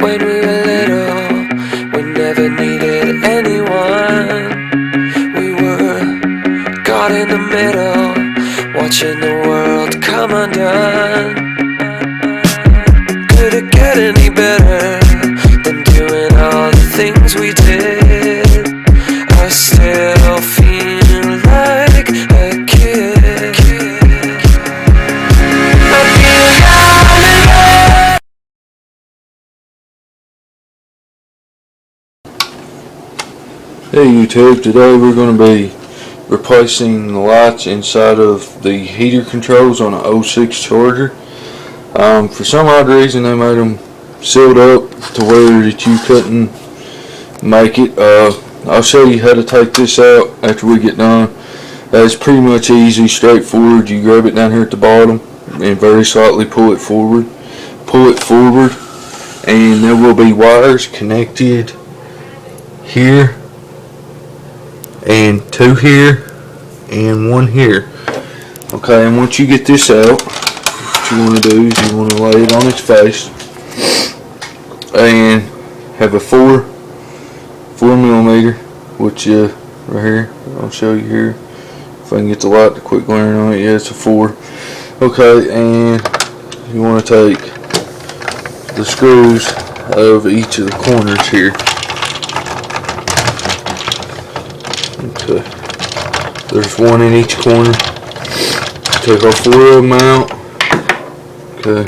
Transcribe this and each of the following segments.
when we were little, we never needed anyone. We were caught in the middle, watching the world come undone. Could it get any better than doing all the things we did? I still feel like a kid. I feel young again. Hey YouTube, today we're going to be replacing the lights inside of the heater controls on an 06 Charger. For some odd reason they made them sealed up to where that you couldn't make it. I'll show you how to take this out after we get done. It's pretty much easy, straightforward. You grab it down here at the bottom and very slightly pull it forward. And there will be wires connected here and two here and one here. Okay, and once you get this out, what you want to do is you want to lay it on its face and have a 4 millimeter, which right here, I'll show you here if I can get the light to quit glaring on it. Yeah, it's a 4. Okay, and you want to take the screws of each of the corners here. Okay, there's one in each corner. Take all 4 of them out. Okay,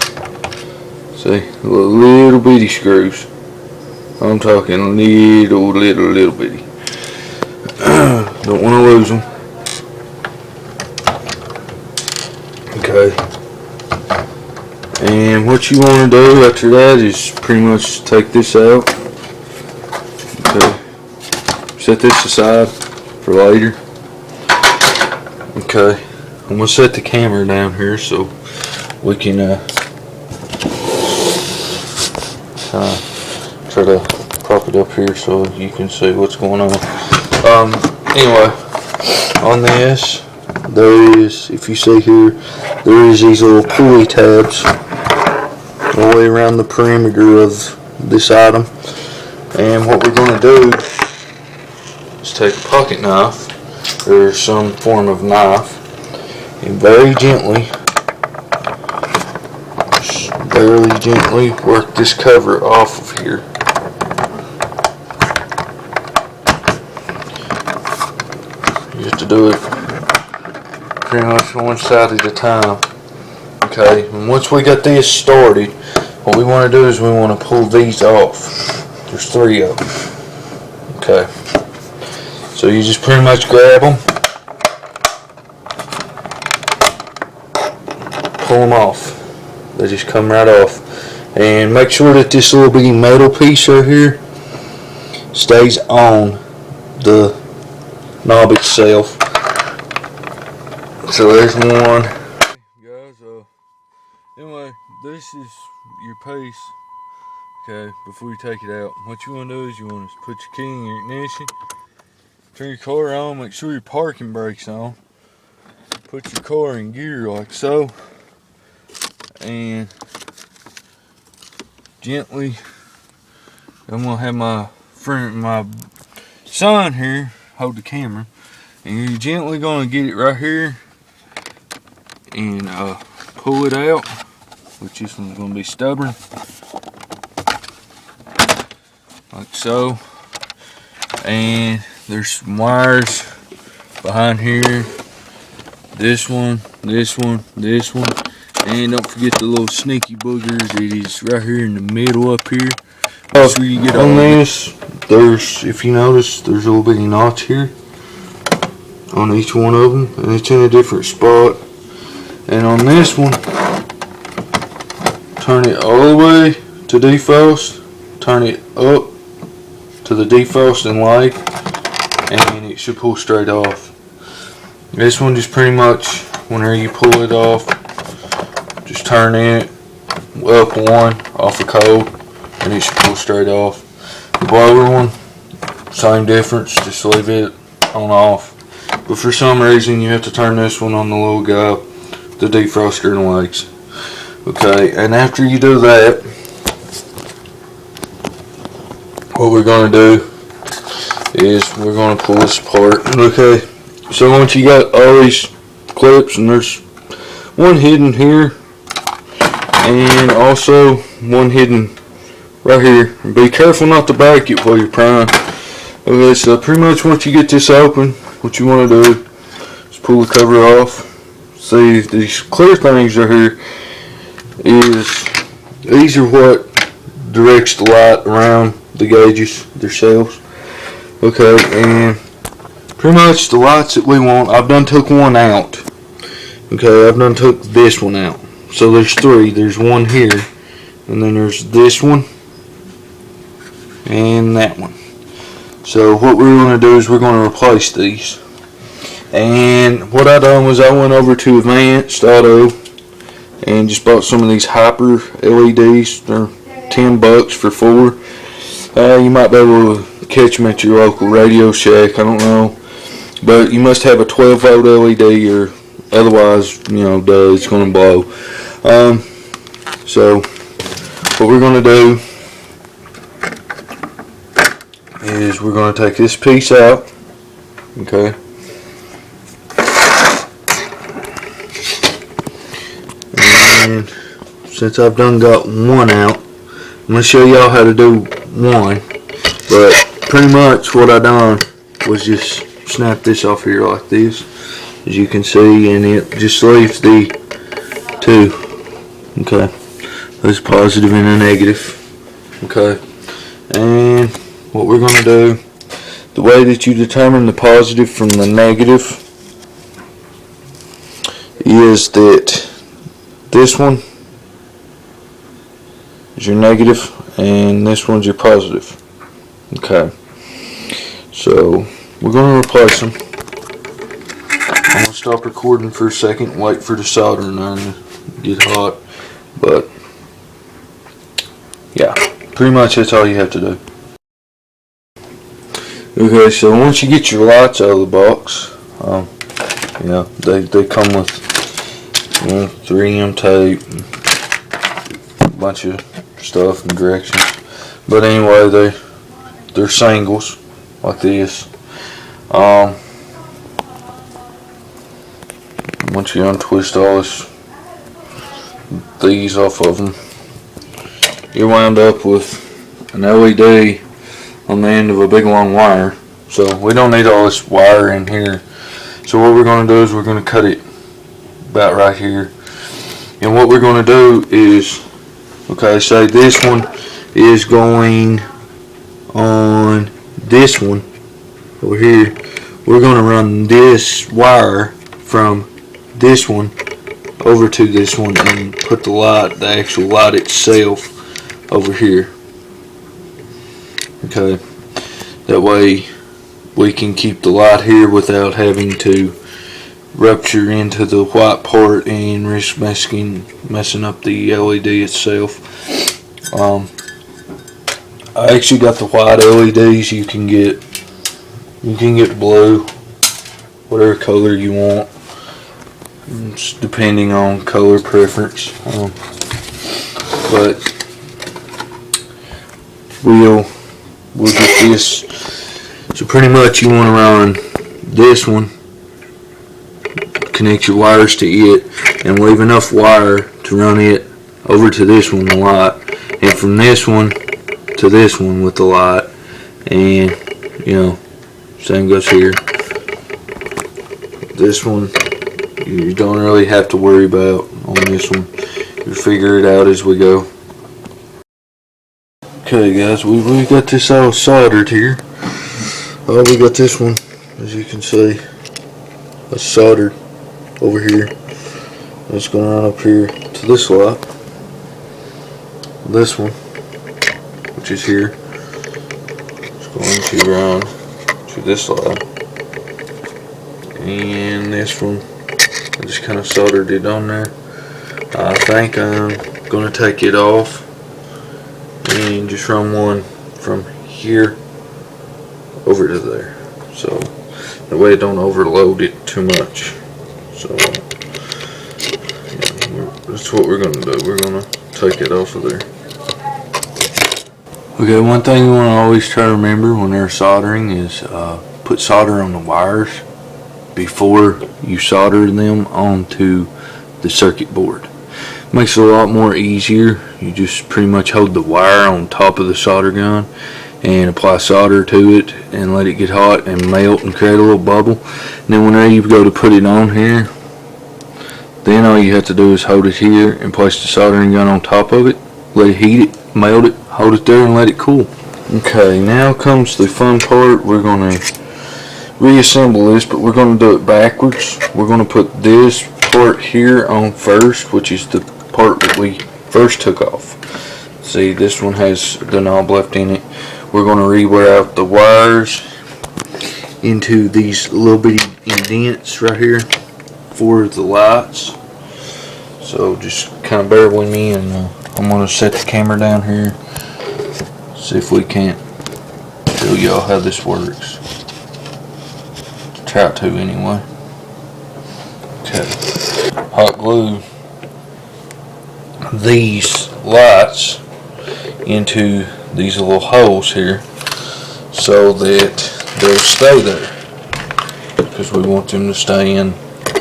see, little bitty screws. I'm talking little bitty. Don't want to lose them. Okay, and what you want to do after that is pretty much take this out. Okay, set this aside for later. Okay, I'm gonna set the camera down here so we can try to prop it up here so you can see what's going on. Anyway, on this there is, if you see here, there is these little pulley tabs all the way around the perimeter of this item. And what we're going to do is take a pocket knife or some form of knife and very gently, just barely gently work this cover off of here. You have to do it pretty much one side at a time. Okay, and once we got this started, what we want to do is we want to pull these off. There's 3 of them. Okay, so you just pretty much grab them, pull them off. They just come right off. And make sure that this little bitty metal piece right here stays on the knob itself. So there's one. Guys, anyway, this is your piece. Okay, before you take it out, what you want to do is you want to put your key in your ignition, turn your car on, make sure your parking brake's on, put your car in gear like so, and gently, I'm going to have my son here hold the camera, and you're gently going to get it right here and pull it out, which this one's going to be stubborn, like so. And there's some wires behind here, this one, and don't forget the little sneaky boogers. It is right here in the middle up here. Make sure you get on this. There's, if you notice, there's a little bitty notch here on each one of them, and it's in a different spot. And on this one, turn it all the way to defrost, turn it up to the defrosting light, and it should pull straight off. This one just pretty much, whenever you pull it off, just turn it up one off the cold, and it should pull straight off. The blower one, same difference, just leave it on off. But for some reason you have to turn this one on the little guy, the defroster and legs. Okay, and after you do that, what we're going to do is we're going to pull this apart. Okay, so once you got all these clips, and there's one hidden here and also one hidden right here. Be careful not to break it while you're prying. Okay, so pretty much once you get this open, what you want to do is pull the cover off. See, these clear things right here these are what directs the light around the gauges themselves. Okay, and pretty much the lights that we want, I've done took one out. Okay, I've done took this one out. So there's three. There's one here, and then there's this one, and that one. So what we're going to do is we're going to replace these. And what I done was I went over to Advanced Auto and just bought some of these hyper LEDs. They're $10 for 4. You might be able to catch them at your local Radio Shack. I don't know, but you must have a 12-volt LED, or otherwise, it's going to blow. So what we're going to do is we're going to take this piece out. Okay. And since I've done got one out, I'm going to show y'all how to do one. But pretty much what I done was just snap this off here like this, as you can see, and it just leaves the two. Okay, there's positive and a negative. Okay, and what we're going to do, the way that you determine the positive from the negative is that this one is your negative and this one's your positive. Okay, so we're going to replace them. I'm going to stop recording for a second and wait for the soldering iron to get hot. But yeah, pretty much that's all you have to do. Okay, so once you get your lights out of the box, they come with 3M tape, and a bunch of stuff and directions. But anyway, they're singles like this. Once you untwist all these off of them, you wind up with an LED on the end of a big long wire. So we don't need all this wire in here. So what we're going to do is we're going to cut it about right here. And what we're going to do is, okay, say this one is going on this one over here. We're going to run this wire from this one over to this one and put the actual light itself over here. Okay, that way we can keep the light here without having to rupture into the white part and risk messing up the LED itself. I actually got the white LEDs. You can get blue, whatever color you want. It's depending on color preference. But we'll get this. So pretty much you want to run this one, connect your wires to it, and leave enough wire to run it over to this one, the light, and from this one to this one with the light, and same goes here. This one you don't really have to worry about on this one. You'll figure it out as we go. Okay guys, we got this all soldered here. We got this one, as you can see, that's soldered over here. It's going to run up here to this light. This one, which is here, is going to run to this light. And this one, I just kind of soldered it on there. I think I'm going to take it off and just run one from here over to there, so that way it don't overload it too much. So that's what we're going to do. We're going to take it off of there. Okay, one thing you want to always try to remember when they're soldering is put solder on the wires before you solder them onto the circuit board. Makes it a lot more easier. You just pretty much hold the wire on top of the solder gun and apply solder to it and let it get hot and melt and create a little bubble. And then whenever you go to put it on here, then all you have to do is hold it here and place the soldering gun on top of it, let it heat it, melt it, hold it there and let it cool. Okay, now comes the fun part. We're going to reassemble this, but we're going to do it backwards. We're going to put this part here on first, which is the part that we first took off. See, this one has the knob left in it. We're going to rewire out the wires into these little bitty indents right here for the lights. So just kind of bear with me, and I'm going to set the camera down here, see if we can't show y'all how this works. Try to anyway. Okay, hot glue these lights into these little holes here so that they'll stay there, because we want them to stay in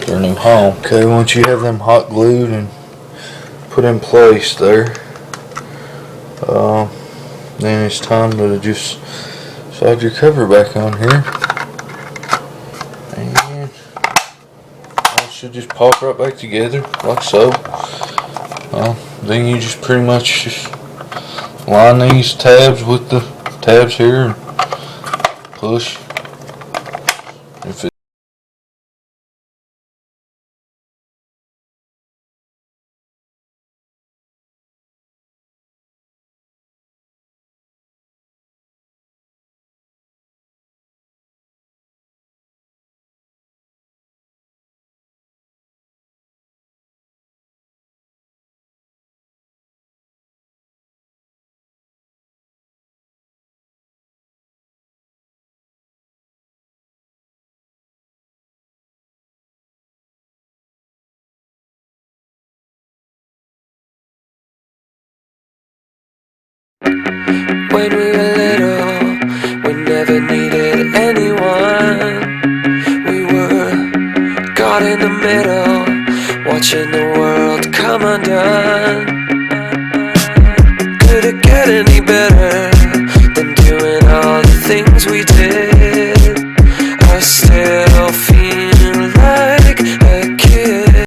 their new home. Okay, once you have them hot glued and put in place there, then it's time to just slide your cover back on here, and it should just pop right back together like so. Then you just pretty much just line these tabs with the tabs here and push. If it When we were little, we never needed anyone. We were caught in the middle, watching the world come undone. Could it get any better than doing all the things we did?